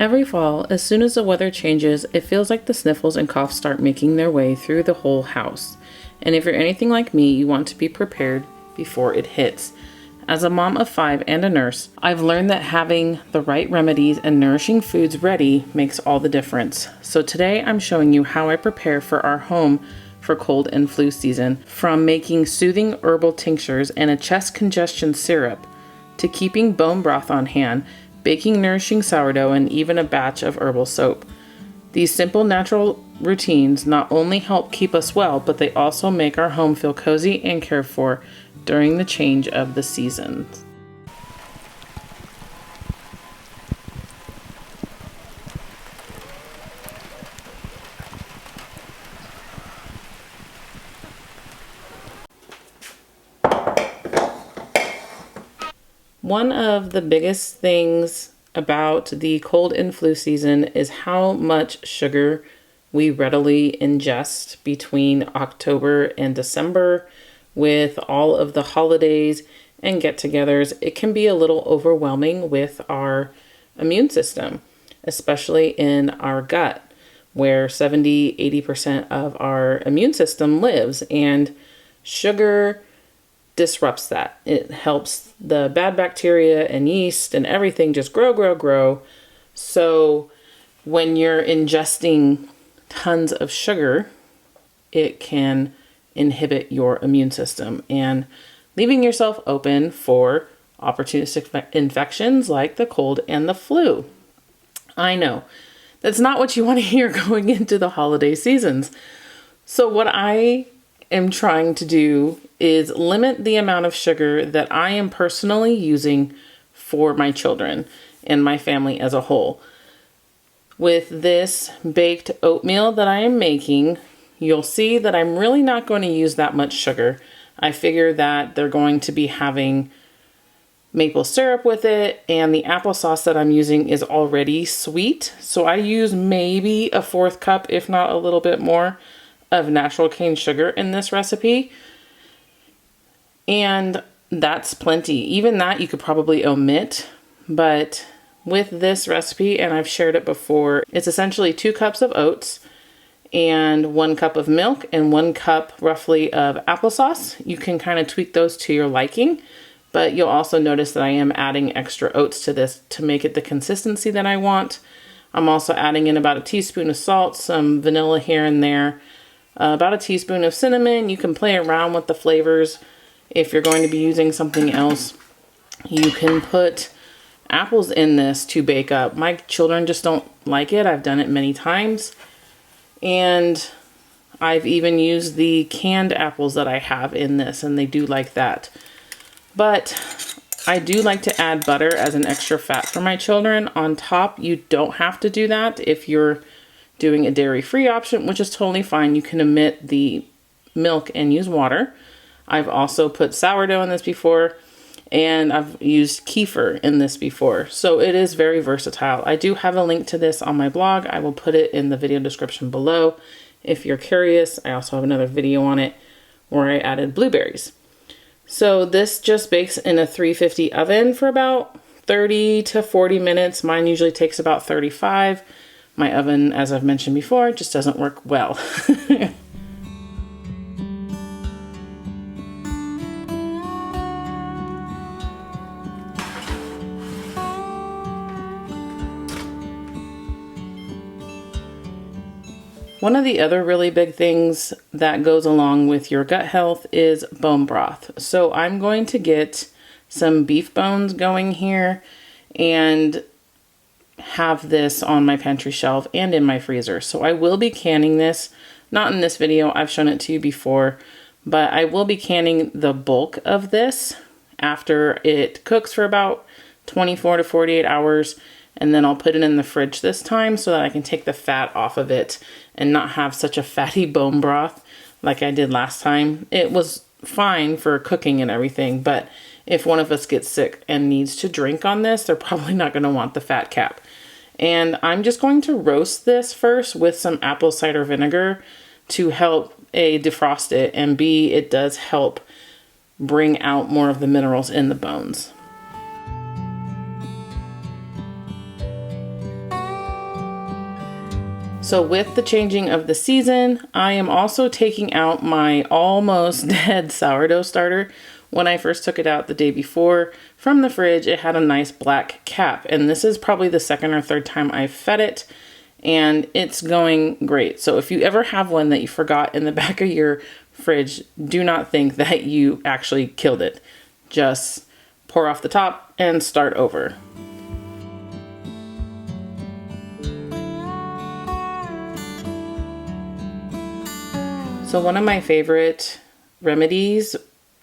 Every fall, as soon as the weather changes, it feels like the sniffles and coughs start making their way through the whole house. And if you're anything like me, you want to be prepared before it hits. As a mom of 5 and a nurse, I've learned that having the right remedies and nourishing foods ready makes all the difference. So today I'm showing you how I prepare for our home for cold and flu season, from making soothing herbal tinctures and a chest congestion syrup, to keeping bone broth on hand, baking nourishing sourdough, and even a batch of herbal soap. These simple natural routines not only help keep us well, but they also make our home feel cozy and cared for during the change of the seasons. One of the biggest things about the cold and flu season is how much sugar we readily ingest between October and December. With all of the holidays and get-togethers, it can be a little overwhelming with our immune system, especially in our gut, where 70-80% of our immune system lives, and sugar disrupts that. It helps the bad bacteria and yeast and everything just grow. So when you're ingesting tons of sugar, it can inhibit your immune system and leaving yourself open for opportunistic infections like the cold and the flu. I know that's not what you want to hear going into the holiday seasons. So what I am trying to do is limit the amount of sugar that I am personally using for my children and my family as a whole. With this baked oatmeal that I am making, you'll see that I'm really not going to use that much sugar. I figure that they're going to be having maple syrup with it, and the applesauce that I'm using is already sweet. So I use maybe a 1/4 cup, if not a little bit more, of natural cane sugar in this recipe. And that's plenty. Even that you could probably omit, but with this recipe, and I've shared it before, it's essentially 2 cups of oats and 1 cup of milk and 1 cup roughly of applesauce. You can kind of tweak those to your liking, but you'll also notice that I am adding extra oats to this to make it the consistency that I want. I'm also adding in about a teaspoon of salt, some vanilla here and there, about a teaspoon of cinnamon. You can play around with the flavors. If you're going to be using something else, you can put apples in this to bake up. My children just don't like it. I've done it many times. And I've even used the canned apples that I have in this, and they do like that. But I do like to add butter as an extra fat for my children on top. You don't have to do that if you're doing a dairy-free option, which is totally fine. You can omit the milk and use water. I've also put sourdough in this before, and I've used kefir in this before. So it is very versatile. I do have a link to this on my blog. I will put it in the video description below if you're curious. I also have another video on it where I added blueberries. So this just bakes in a 350 oven for about 30 to 40 minutes. Mine usually takes about 35. My oven, as I've mentioned before, just doesn't work well. One of the other really big things that goes along with your gut health is bone broth. So I'm going to get some beef bones going here and have this on my pantry shelf and in my freezer. So I will be canning this, not in this video, I've shown it to you before, but I will be canning the bulk of this after it cooks for about 24 to 48 hours. And then I'll put it in the fridge this time so that I can take the fat off of it and not have such a fatty bone broth like I did last time. It was fine for cooking and everything, but if one of us gets sick and needs to drink on this, they're probably not going to want the fat cap. And I'm just going to roast this first with some apple cider vinegar to help A, defrost it, and B, it does help bring out more of the minerals in the bones. So with the changing of the season, I am also taking out my almost dead sourdough starter. When I first took it out the day before from the fridge, it had a nice black cap, and this is probably the second or third time I've fed it, and it's going great. So if you ever have one that you forgot in the back of your fridge, do not think that you actually killed it. Just pour off the top and start over. So one of my favorite remedies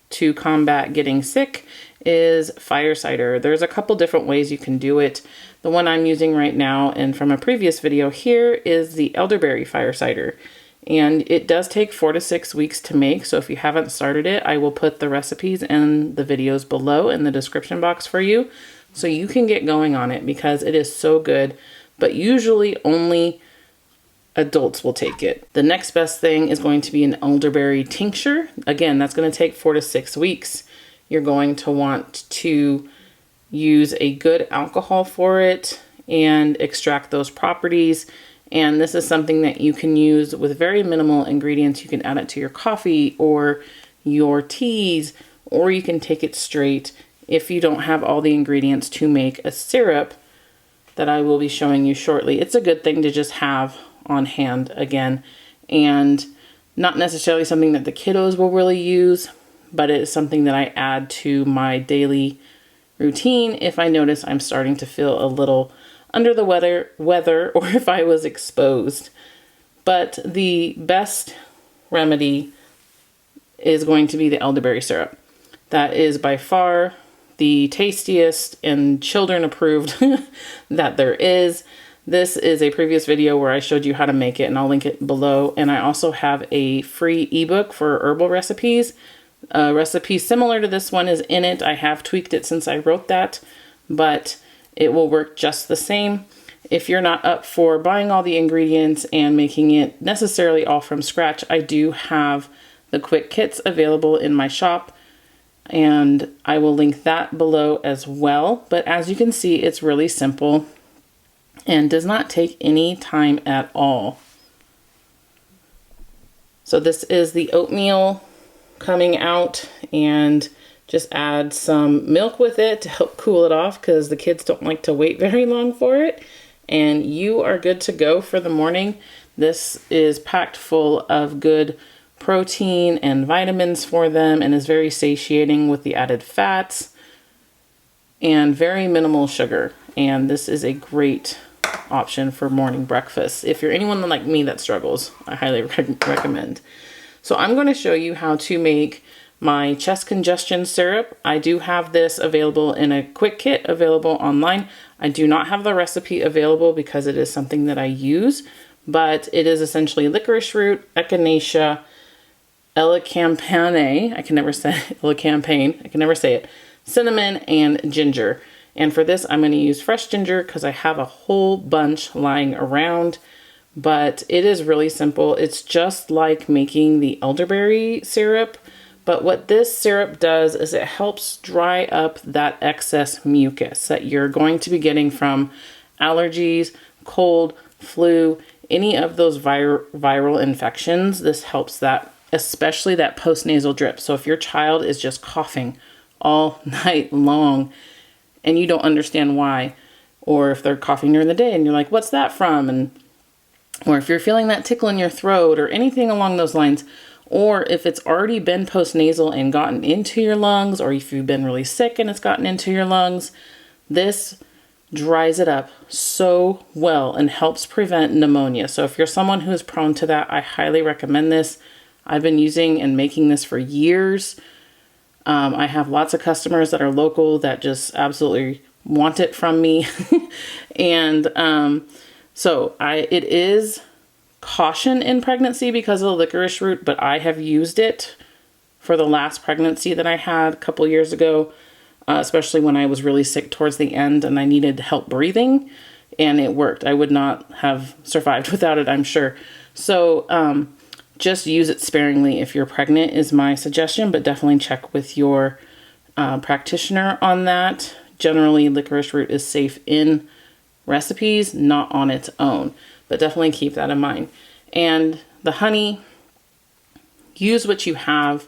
to combat getting sick is fire cider. There's a couple different ways you can do it. The one I'm using right now and from a previous video here is the elderberry fire cider. And it does take 4 to 6 weeks to make. So if you haven't started it, I will put the recipes and the videos below in the description box for you, so you can get going on it because it is so good. But usually only adults will take it. The next best thing is going to be an elderberry tincture. Again, that's going to take 4 to 6 weeks. You're going to want to use a good alcohol for it and extract those properties. And this is something that you can use with very minimal ingredients. You can add it to your coffee or your teas, or you can take it straight if you don't have all the ingredients to make a syrup that I will be showing you shortly. It's a good thing to just have on hand again, and not necessarily something that the kiddos will really use, but it is something that I add to my daily routine if I notice I'm starting to feel a little under the weather, or if I was exposed. But the best remedy is going to be the elderberry syrup. That is by far the tastiest and children approved that there is. This is a previous video where I showed you how to make it, and I'll link it below. And I also have a free ebook for herbal recipes. A recipe similar to this one is in it. I have tweaked it since I wrote that, but it will work just the same. If you're not up for buying all the ingredients and making it necessarily all from scratch, I do have the quick kits available in my shop, and I will link that below as well. But as you can see, it's really simple and does not take any time at all. So this is the oatmeal coming out, and just add some milk with it to help cool it off because the kids don't like to wait very long for it. And you are good to go for the morning. This is packed full of good protein and vitamins for them, and is very satiating with the added fats and very minimal sugar. And this is a great option for morning breakfast. If you're anyone like me that struggles, I highly recommend. So I'm going to show you how to make my chest congestion syrup. I do have this available in a quick kit available online. I do not have the recipe available because it is something that I use, but it is essentially licorice root, echinacea, elecampane, I can never say it, cinnamon, and ginger. And for this, I'm going to use fresh ginger because I have a whole bunch lying around. But it is really simple. It's just like making the elderberry syrup. But what this syrup does is it helps dry up that excess mucus that you're going to be getting from allergies, cold, flu, any of those viral infections. This helps that, especially that postnasal drip. So if your child is just coughing all night long and you don't understand why, or if they're coughing during the day and you're like, what's that from? Or if you're feeling that tickle in your throat or anything along those lines, or if it's already been postnasal and gotten into your lungs, or if you've been really sick and it's gotten into your lungs, this dries it up so well and helps prevent pneumonia. So if you're someone who is prone to that, I highly recommend this. I've been using and making this for years. I have lots of customers that are local that just absolutely want it from me. And it is caution in pregnancy because of the licorice root, but I have used it for the last pregnancy that I had a couple years ago, especially when I was really sick towards the end and I needed help breathing, and it worked. I would not have survived without it, I'm sure. So just use it sparingly if you're pregnant is my suggestion, but definitely check with your practitioner on that. Generally, licorice root is safe in recipes, not on its own. but definitely keep that in mind. And the honey, use what you have.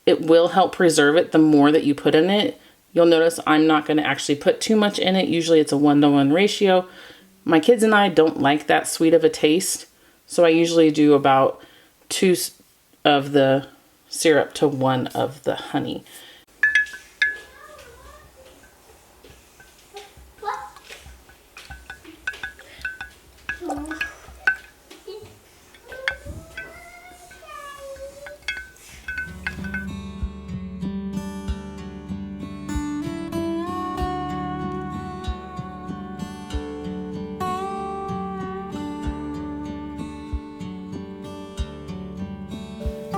It will help preserve it the more that you put in it. You'll notice I'm not going to actually put too much in it. Usually it's a 1-to-1 ratio. My kids and I don't like that sweet of a taste, so I usually do about 2 of the syrup to 1 of the honey.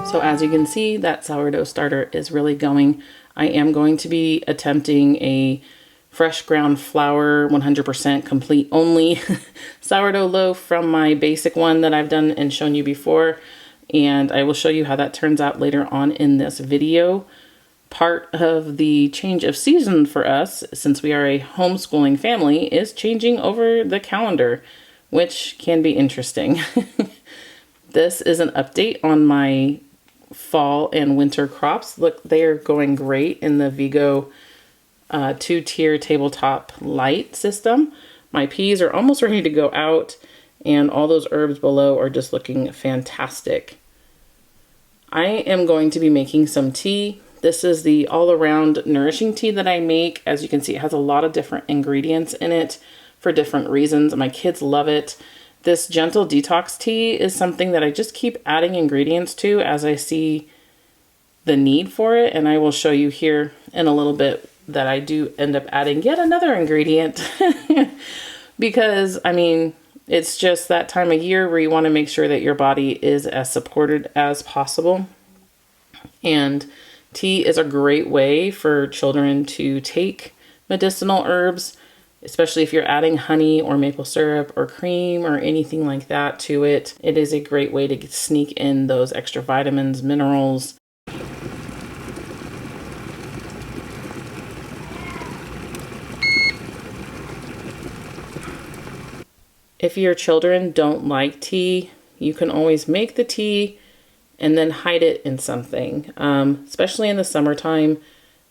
So as you can see, that sourdough starter is really going. I am going to be attempting a fresh ground flour, 100% complete only sourdough loaf from my basic one that I've done and shown you before. And I will show you how that turns out later on in this video. Part of the change of season for us, since we are a homeschooling family, is changing over the calendar, which can be interesting. This is an update on my fall and winter crops. Look, they are going great in the Vigo 2-tier tabletop light system. My peas are almost ready to go out, and all those herbs below are just looking fantastic. I am going to be making some tea. This is the all-around nourishing tea that I make. As you can see, it has a lot of different ingredients in it for different reasons. My kids love it. This gentle detox tea is something that I just keep adding ingredients to as I see the need for it. And I will show you here in a little bit that I do end up adding yet another ingredient because, I mean, it's just that time of year where you want to make sure that your body is as supported as possible. And tea is a great way for children to take medicinal herbs, especially if you're adding honey or maple syrup or cream or anything like that to it. It is a great way to sneak in those extra vitamins, minerals. If your children don't like tea, you can always make the tea and then hide it in something. Especially in the summertime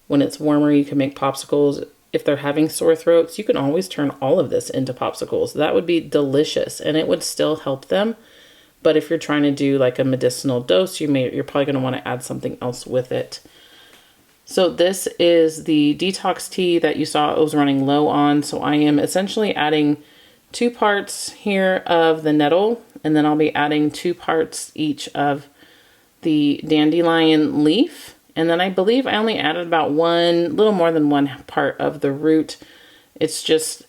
when it's warmer, you can make popsicles. If they're having sore throats, you can always turn all of this into popsicles. That would be delicious and it would still help them. But if you're trying to do like a medicinal dose, you're probably going to want to add something else with it. So this is the detox tea that you saw it was running low on. So I am essentially adding 2 parts here of the nettle, and then I'll be adding 2 parts each of the dandelion leaf. And then I believe I only added about little more than 1 part of the root. It's just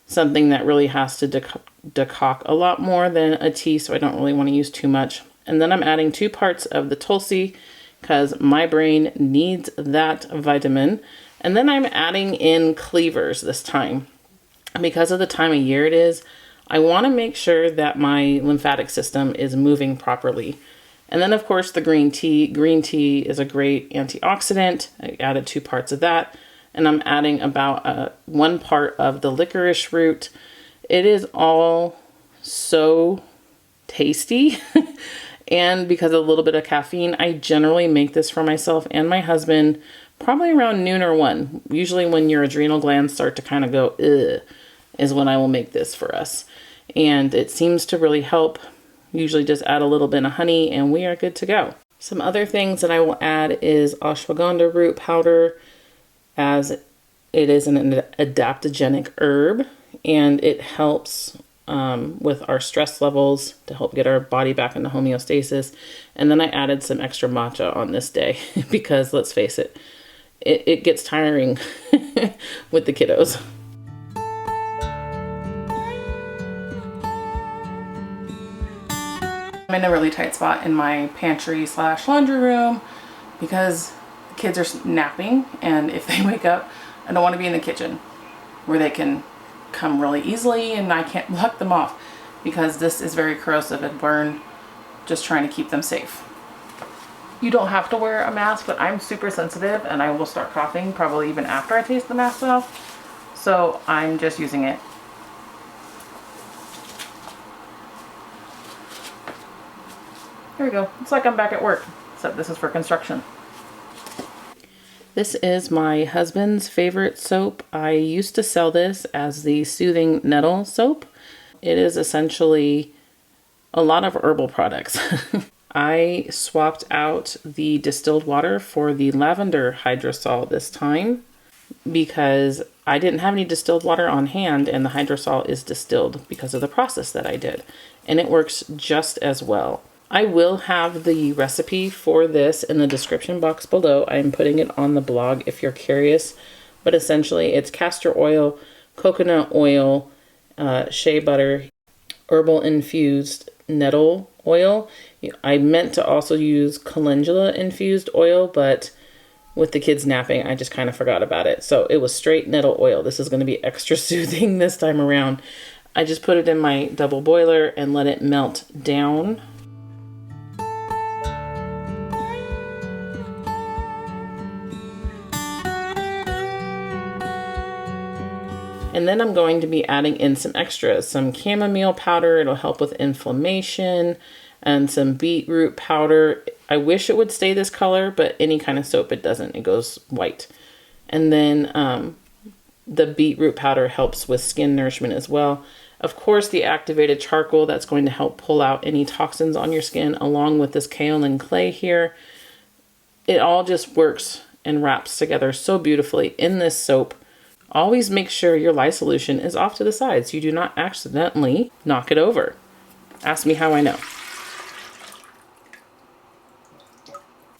something that really has to decoct a lot more than a tea, so I don't really want to use too much. And then I'm adding 2 parts of the tulsi because my brain needs that vitamin. And then I'm adding in cleavers this time. Because of the time of year it is, I want to make sure that my lymphatic system is moving properly. And then, of course, the green tea. Green tea is a great antioxidant. I added 2 parts of that. And I'm adding about 1 part of the licorice root. It is all so tasty. And because of a little bit of caffeine, I generally make this for myself and my husband probably around noon or 1. Usually when your adrenal glands start to kind of go, ugh, is when I will make this for us. And it seems to really help. Usually just add a little bit of honey and we are good to go. Some other things that I will add is ashwagandha root powder, as it is an adaptogenic herb and it helps with our stress levels to help get our body back into homeostasis. And then I added some extra matcha on this day because let's face it, it gets tiring with the kiddos. I'm in a really tight spot in my pantry / laundry room because the kids are napping, and if they wake up, I don't want to be in the kitchen where they can come really easily and I can't block them off because this is very corrosive and burn, just trying to keep them safe. You don't have to wear a mask, but I'm super sensitive and I will start coughing probably even after I taste the mask off. So I'm just using it. There we go. It's like I'm back at work, except this is for construction. This is my husband's favorite soap. I used to sell this as the Soothing Nettle soap. It is essentially a lot of herbal products. I swapped out the distilled water for the lavender hydrosol this time because I didn't have any distilled water on hand, and the hydrosol is distilled because of the process that I did, and it works just as well. I will have the recipe for this in the description box below. I'm putting it on the blog if you're curious, but essentially it's castor oil, coconut oil, shea butter, herbal infused nettle oil. I meant to also use calendula infused oil, but with the kids napping, I just kind of forgot about it. So it was straight nettle oil. This is going to be extra soothing this time around. I just put it in my double boiler and let it melt down. And then I'm going to be adding in some extras, some chamomile powder. It'll help with inflammation, and some beetroot powder. I wish it would stay this color, but any kind of soap, it doesn't. It goes white. And then the beetroot powder helps with skin nourishment as well. Of course, the activated charcoal, that's going to help pull out any toxins on your skin, along with this kaolin clay here. It all just works and wraps together so beautifully in this soap. Always make sure your lye solution is off to the side so you do not accidentally knock it over. Ask me how I know.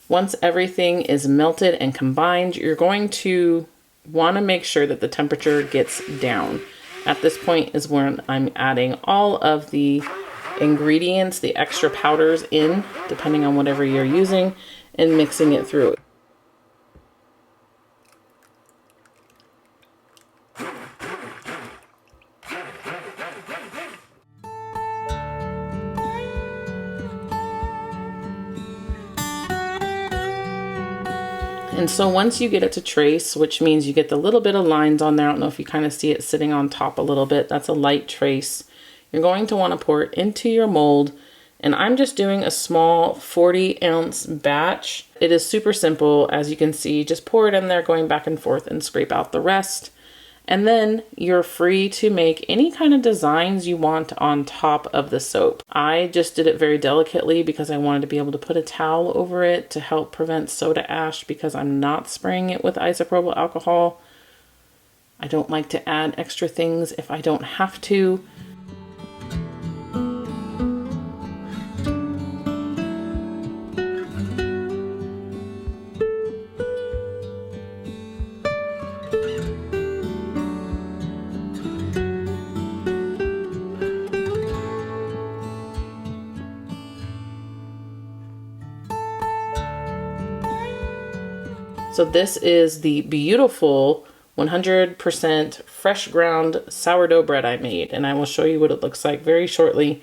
Once everything is melted and combined, you're going to want to make sure that the temperature gets down. At this point is when I'm adding all of the ingredients, the extra powders in, depending on whatever you're using, and mixing it through. And so once you get it to trace, which means you get the little bit of lines on there, I don't know if you kind of see it sitting on top a little bit, that's a light trace. You're going to want to pour it into your mold, and I'm just doing a small 40-ounce batch. It is super simple, as you can see. Just pour it in there, going back and forth, and scrape out the rest. And then you're free to make any kind of designs you want on top of the soap. I just did it very delicately because I wanted to be able to put a towel over it to help prevent soda ash, because I'm not spraying it with isopropyl alcohol. I don't like to add extra things if I don't have to. So this is the beautiful 100% fresh ground sourdough bread I made, and I will show you what it looks like very shortly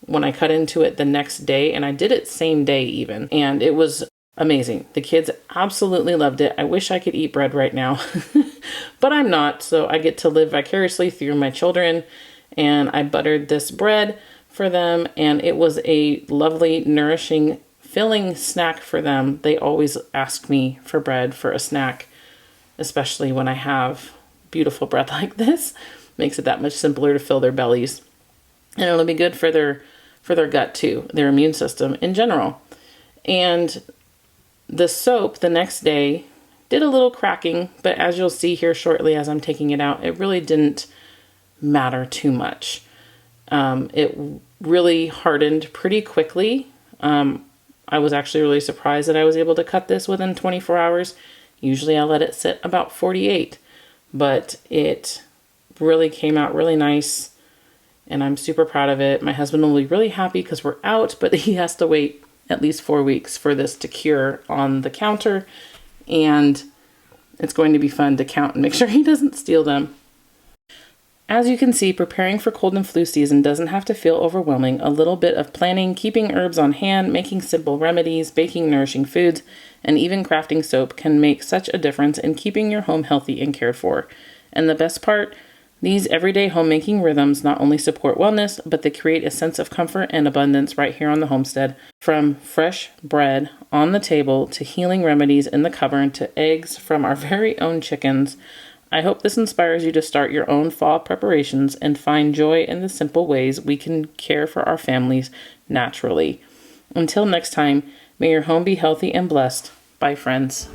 when I cut into it the next day. And I did it same day even, and it was amazing. The kids absolutely loved it. I wish I could eat bread right now, but I'm not, so I get to live vicariously through my children. And I buttered this bread for them, and it was a lovely, nourishing, filling snack for them. They always ask me for bread for a snack, especially when I have beautiful bread like this. Makes it that much simpler to fill their bellies. And it'll be good for their gut too, their immune system in general. And the soap the next day did a little cracking, but as you'll see here shortly as I'm taking it out, it really didn't matter too much. It really hardened pretty quickly. I was actually really surprised that I was able to cut this within 24 hours. Usually I let it sit about 48, but it really came out really nice, and I'm super proud of it. My husband will be really happy because we're out, but he has to wait at least 4 weeks for this to cure on the counter, and it's going to be fun to count and make sure he doesn't steal them. As you can see, preparing for cold and flu season doesn't have to feel overwhelming. A little bit of planning, keeping herbs on hand, making simple remedies, baking nourishing foods, and even crafting soap can make such a difference in keeping your home healthy and cared for. And the best part, These everyday homemaking rhythms not only support wellness, but they create a sense of comfort and abundance right here on the homestead. From fresh bread on the table to healing remedies in the cupboard to eggs from our very own chickens, I hope this inspires you to start your own fall preparations and find joy in the simple ways we can care for our families naturally. Until next time, may your home be healthy and blessed. Bye, friends.